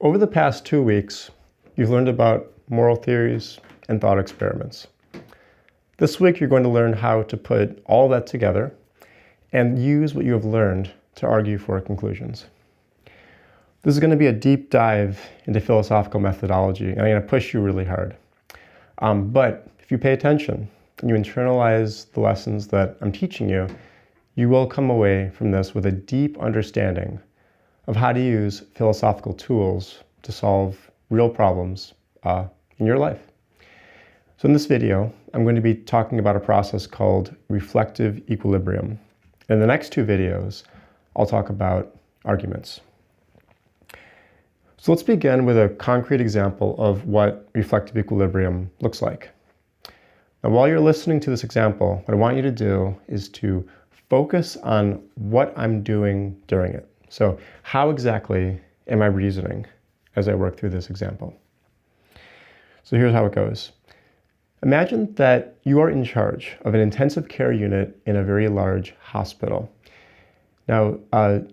Over the past 2 weeks, you've learned about moral theories and thought experiments. This week, you're going to learn how to put all that together and use what you have learned to argue for conclusions. This is going to be a deep dive into philosophical methodology, and I'm going to push you really hard. But if you pay attention and you internalize the lessons that I'm teaching you, you will come away from this with a deep understanding of how to use philosophical tools to solve real problems in your life. So in this video, I'm going to be talking about a process called reflective equilibrium. In the next 2 videos, I'll talk about arguments. So let's begin with a concrete example of what reflective equilibrium looks like. Now, while you're listening to this example, what I want you to do is to focus on what I'm doing during it. So how exactly am I reasoning as I work through this example? So here's how it goes. Imagine that you are in charge of an intensive care unit in a very large hospital. Now,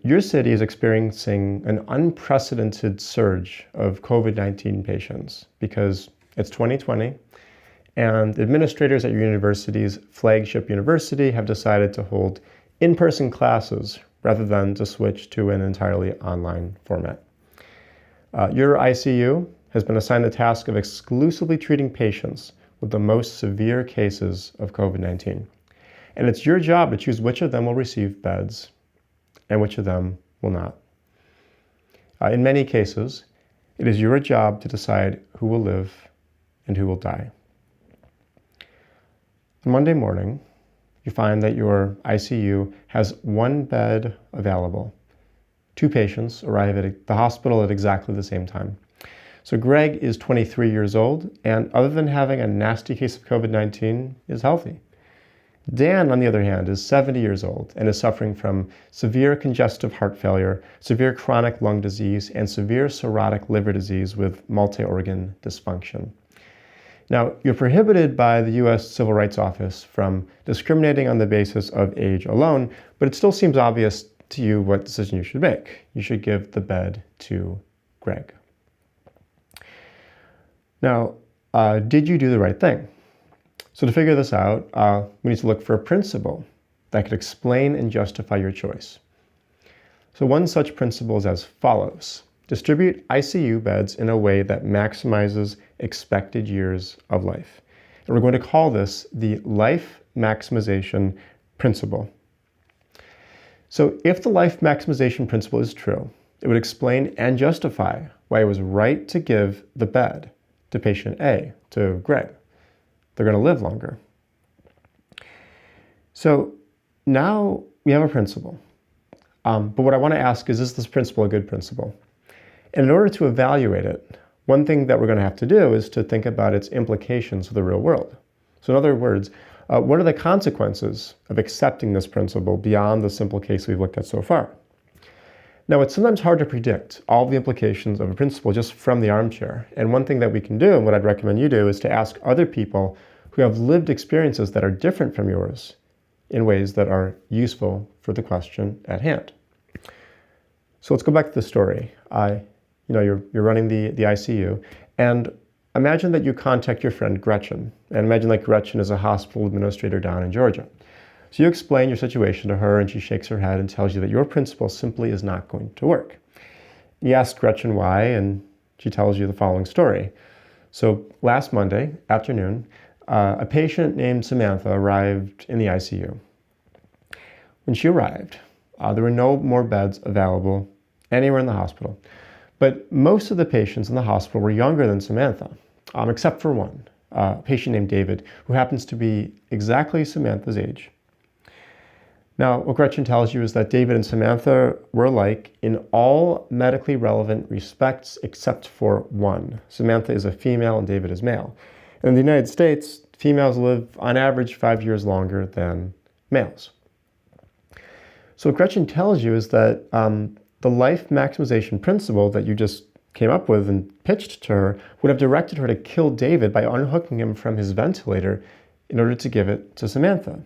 your city is experiencing an unprecedented surge of COVID-19 patients because it's 2020 and administrators at your university's flagship university have decided to hold in-person classes rather than to switch to an entirely online format. Your ICU has been assigned the task of exclusively treating patients with the most severe cases of COVID-19. And it's your job to choose which of them will receive beds and which of them will not. In many cases, it is your job to decide who will live and who will die. On Monday morning, you find that your ICU has 1 bed available. 2 patients arrive at the hospital at exactly the same time. So Greg is 23 years old, and other than having a nasty case of COVID-19, is healthy. Dan, on the other hand, is 70 years old and is suffering from severe congestive heart failure, severe chronic lung disease, and severe cirrhotic liver disease with multi-organ dysfunction. Now, you're prohibited by the U.S. Civil Rights Office from discriminating on the basis of age alone, but it still seems obvious to you what decision you should make. You should give the bed to Greg. Now, did you do the right thing? So to figure this out, we need to look for a principle that could explain and justify your choice. So one such principle is as follows. Distribute ICU beds in a way that maximizes expected years of life. And we're going to call this the life maximization principle. So if the life maximization principle is true, it would explain and justify why it was right to give the bed to patient A, to Greg. They're going to live longer. So now we have a principle. But what I want to ask is this principle a good principle? And in order to evaluate it, one thing that we're going to have to do is to think about its implications for the real world. So in other words, what are the consequences of accepting this principle beyond the simple case we've looked at so far? Now, it's sometimes hard to predict all the implications of a principle just from the armchair. And one thing that we can do, and what I'd recommend you do, is to ask other people who have lived experiences that are different from yours in ways that are useful for the question at hand. So let's go back to the story. You're running the ICU, and imagine that you contact your friend Gretchen, and imagine that Gretchen is a hospital administrator down in Georgia. So you explain your situation to her, and she shakes her head and tells you that your principle simply is not going to work. You ask Gretchen why, and she tells you the following story. So last Monday afternoon, a patient named Samantha arrived in the ICU. When she arrived, there were no more beds available anywhere in the hospital. But most of the patients in the hospital were younger than Samantha, except for one, a patient named David, who happens to be exactly Samantha's age. Now, what Gretchen tells you is that David and Samantha were alike in all medically relevant respects except for one. Samantha is a female and David is male. And in the United States, females live on average 5 years longer than males. So what Gretchen tells you is that the life maximization principle that you just came up with and pitched to her would have directed her to kill David by unhooking him from his ventilator in order to give it to Samantha.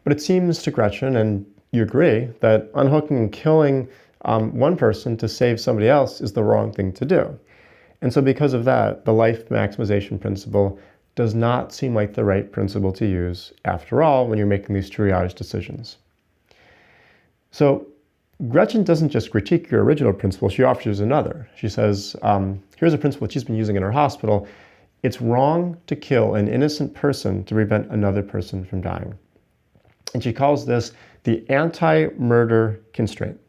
But it seems to Gretchen, and you agree, that unhooking and killing one person to save somebody else is the wrong thing to do. And so because of that, the life maximization principle does not seem like the right principle to use after all when you're making these triage decisions. So Gretchen doesn't just critique your original principle, she offers another. She says, here's a principle that she's been using in her hospital. It's wrong to kill an innocent person to prevent another person from dying. And she calls this the anti-murder constraint.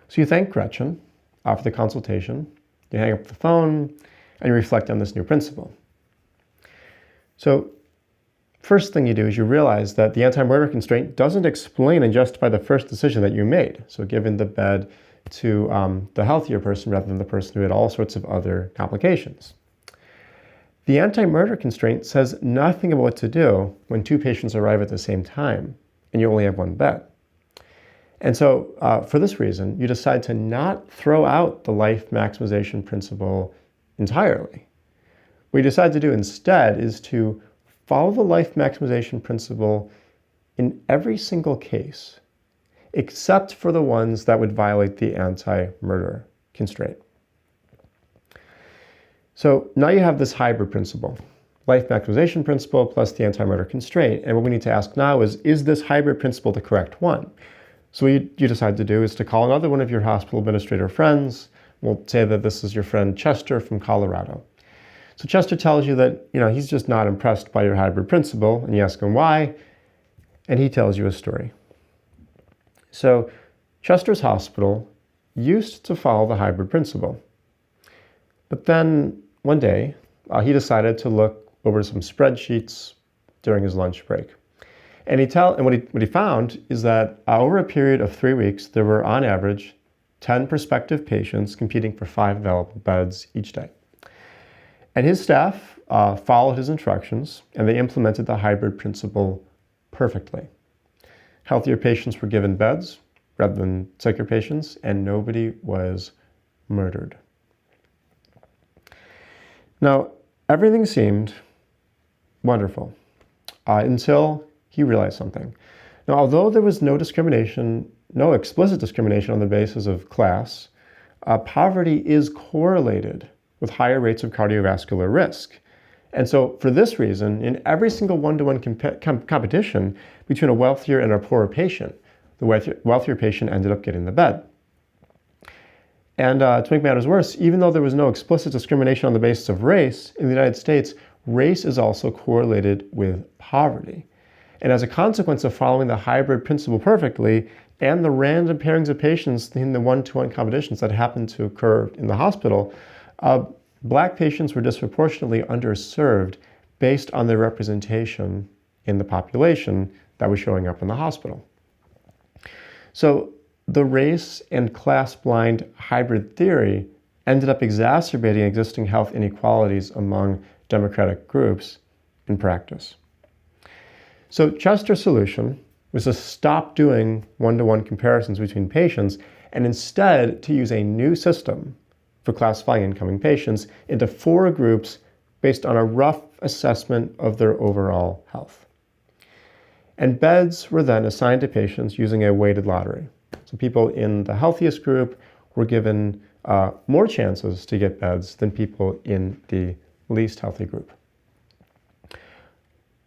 So you thank Gretchen for the consultation, you hang up the phone, and you reflect on this new principle. So first thing you do is you realize that the anti-murder constraint doesn't explain and justify the first decision that you made. So giving the bed to the healthier person rather than the person who had all sorts of other complications. The anti-murder constraint says nothing about what to do when two patients arrive at the same time and you only have one bed. And so for this reason, you decide to not throw out the life maximization principle entirely. What you decide to do instead is to follow the life maximization principle in every single case, except for the ones that would violate the anti-murder constraint. So now you have this hybrid principle, life maximization principle plus the anti-murder constraint. And what we need to ask now is this hybrid principle the correct one? So what you decide to do is to call another one of your hospital administrator friends. We'll say that this is your friend Chester from Colorado. So Chester tells you that, he's just not impressed by your hybrid principle, and you ask him why, and he tells you a story. So Chester's hospital used to follow the hybrid principle. But then one day, he decided to look over some spreadsheets during his lunch break. And what he found is that over a period of 3 weeks, there were on average 10 prospective patients competing for 5 available beds each day. And his staff followed his instructions, and they implemented the hybrid principle perfectly. Healthier patients were given beds rather than sicker patients, and nobody was murdered. Now, everything seemed wonderful until he realized something. Now, although there was no discrimination, no explicit discrimination on the basis of class, poverty is correlated with higher rates of cardiovascular risk. And so for this reason, in every single one-to-one competition between a wealthier and a poorer patient, the wealthier patient ended up getting the bed. And to make matters worse, even though there was no explicit discrimination on the basis of race, in the United States, race is also correlated with poverty. And as a consequence of following the hybrid principle perfectly and the random pairings of patients in the one-to-one competitions that happened to occur in the hospital, Black patients were disproportionately underserved based on their representation in the population that was showing up in the hospital. So the race and class-blind hybrid theory ended up exacerbating existing health inequalities among democratic groups in practice. So Chester's solution was to stop doing one-to-one comparisons between patients and instead to use a new system for classifying incoming patients into 4 groups based on a rough assessment of their overall health. And beds were then assigned to patients using a weighted lottery. So people in the healthiest group were given more chances to get beds than people in the least healthy group.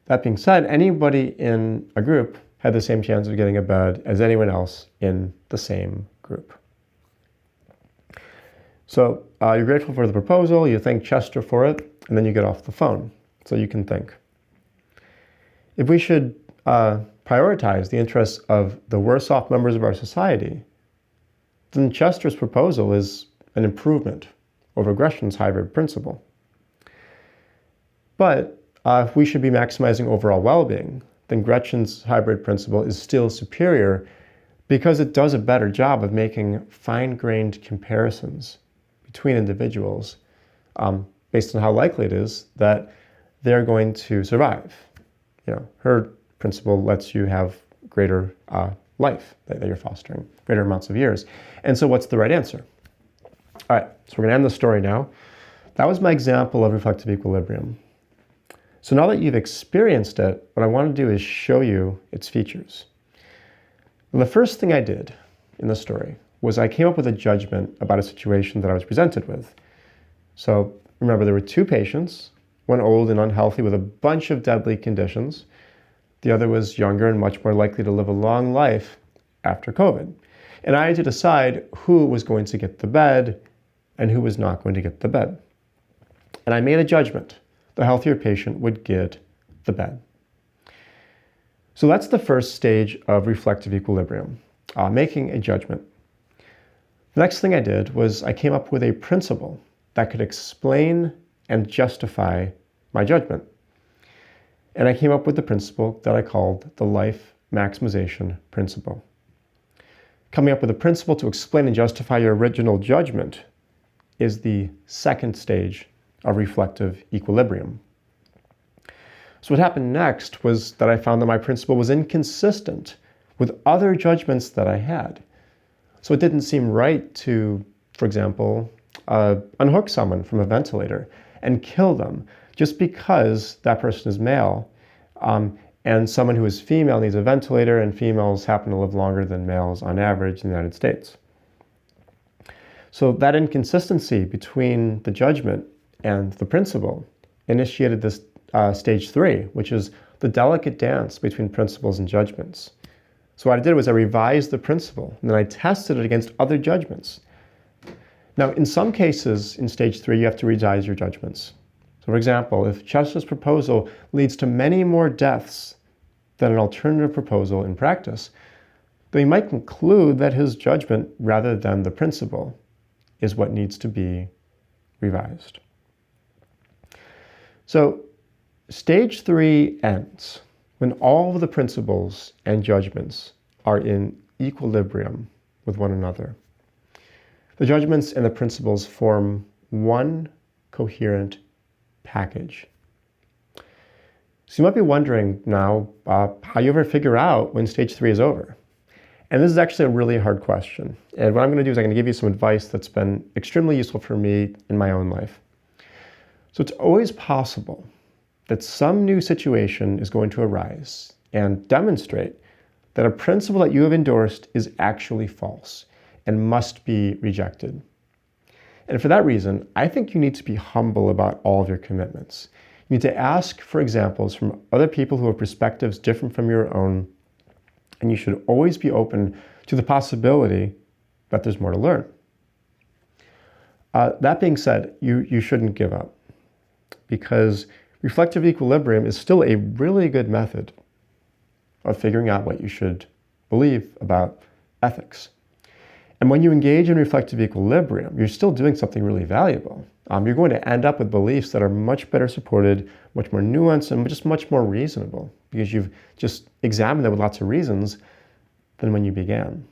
That being said, anybody in a group had the same chance of getting a bed as anyone else in the same group. So you're grateful for the proposal, you thank Chester for it, and then you get off the phone so you can think. If we should prioritize the interests of the worse off members of our society, then Chester's proposal is an improvement over Gretchen's hybrid principle. But if we should be maximizing overall well-being, then Gretchen's hybrid principle is still superior because it does a better job of making fine-grained comparisons between individuals based on how likely it is that they're going to survive. Her principle lets you have greater life that you're fostering, greater amounts of years. And so what's the right answer? All right, so we're going to end the story now. That was my example of reflective equilibrium. So now that you've experienced it, what I want to do is show you its features. And the first thing I did in the story was I came up with a judgment about a situation that I was presented with. So remember, there were two patients, one old and unhealthy with a bunch of deadly conditions. The other was younger and much more likely to live a long life after COVID. And I had to decide who was going to get the bed and who was not going to get the bed. And I made a judgment. The healthier patient would get the bed. So that's the first stage of reflective equilibrium, making a judgment. The next thing I did was I came up with a principle that could explain and justify my judgment. And I came up with the principle that I called the life maximization principle. Coming up with a principle to explain and justify your original judgment is the second stage of reflective equilibrium. So what happened next was that I found that my principle was inconsistent with other judgments that I had. So it didn't seem right to, for example, unhook someone from a ventilator and kill them just because that person is male, and someone who is female needs a ventilator, and females happen to live longer than males on average in the United States. So that inconsistency between the judgment and the principle initiated this stage 3, which is the delicate dance between principles and judgments. So what I did was I revised the principle, and then I tested it against other judgments. Now, in some cases, in stage 3, you have to revise your judgments. So for example, if Chester's proposal leads to many more deaths than an alternative proposal in practice, then you might conclude that his judgment, rather than the principle, is what needs to be revised. So stage 3 ends when all of the principles and judgments are in equilibrium with one another. The judgments and the principles form one coherent package. So you might be wondering now how you ever figure out when stage 3 is over. And this is actually a really hard question. And what I'm going to do is I'm going to give you some advice that's been extremely useful for me in my own life. So it's always possible that some new situation is going to arise and demonstrate that a principle that you have endorsed is actually false and must be rejected. And for that reason, I think you need to be humble about all of your commitments. You need to ask for examples from other people who have perspectives different from your own, and you should always be open to the possibility that there's more to learn. That being said, you shouldn't give up, because reflective equilibrium is still a really good method of figuring out what you should believe about ethics. And when you engage in reflective equilibrium, you're still doing something really valuable. You're going to end up with beliefs that are much better supported, much more nuanced, and just much more reasonable, because you've just examined them with lots of reasons than when you began.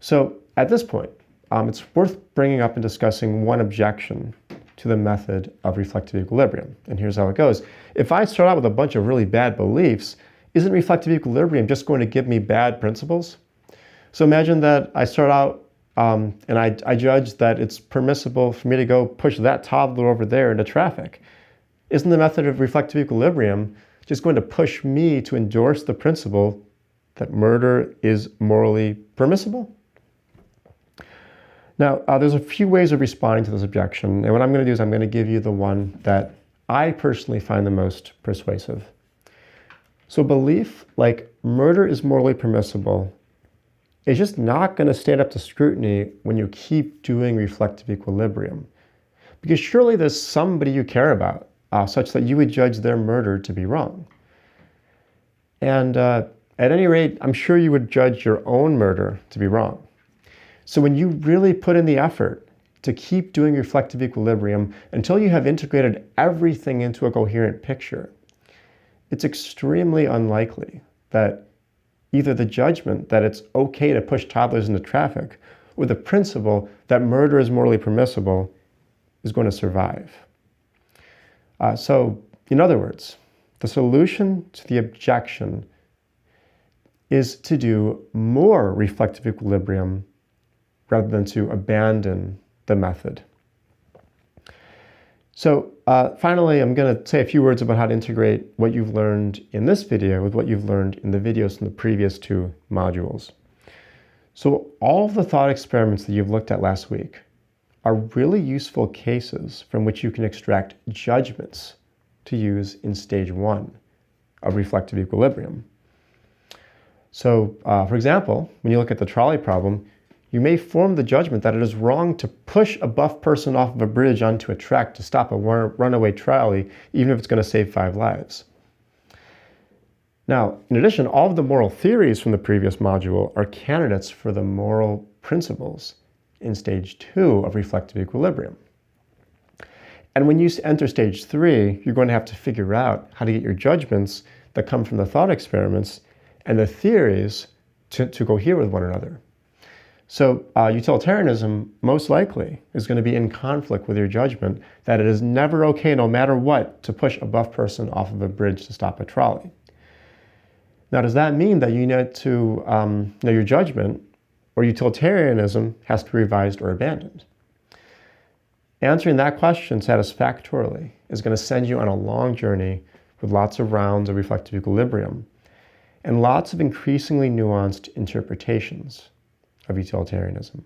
So at this point, it's worth bringing up and discussing one objection to the method of reflective equilibrium. And here's how it goes. If I start out with a bunch of really bad beliefs, isn't reflective equilibrium just going to give me bad principles? So imagine that I start out and I judge that it's permissible for me to go push that toddler over there into traffic. Isn't the method of reflective equilibrium just going to push me to endorse the principle that murder is morally permissible? Now, there's a few ways of responding to this objection, and what I'm going to do is I'm going to give you the one that I personally find the most persuasive. So belief like murder is morally permissible is just not going to stand up to scrutiny when you keep doing reflective equilibrium. Because surely there's somebody you care about, such that you would judge their murder to be wrong. And at any rate, I'm sure you would judge your own murder to be wrong. So when you really put in the effort to keep doing reflective equilibrium until you have integrated everything into a coherent picture, it's extremely unlikely that either the judgment that it's okay to push toddlers into traffic or the principle that murder is morally permissible is going to survive. So, in other words, the solution to the objection is to do more reflective equilibrium rather than to abandon the method. So finally, I'm going to say a few words about how to integrate what you've learned in this video with what you've learned in the videos from the previous two modules. So all of the thought experiments that you've looked at last week are really useful cases from which you can extract judgments to use in stage 1 of reflective equilibrium. So, for example, when you look at the trolley problem, you may form the judgment that it is wrong to push a buff person off of a bridge onto a track to stop a runaway trolley, even if it's going to save 5 lives. Now, in addition, all of the moral theories from the previous module are candidates for the moral principles in stage 2 of reflective equilibrium. And when you enter stage 3, you're going to have to figure out how to get your judgments that come from the thought experiments and the theories to cohere with one another. So utilitarianism most likely is going to be in conflict with your judgment that it is never okay, no matter what, to push a buff person off of a bridge to stop a trolley. Now, does that mean that you need to know your judgment, or utilitarianism has to be revised or abandoned? Answering that question satisfactorily is going to send you on a long journey with lots of rounds of reflective equilibrium and lots of increasingly nuanced interpretations of utilitarianism.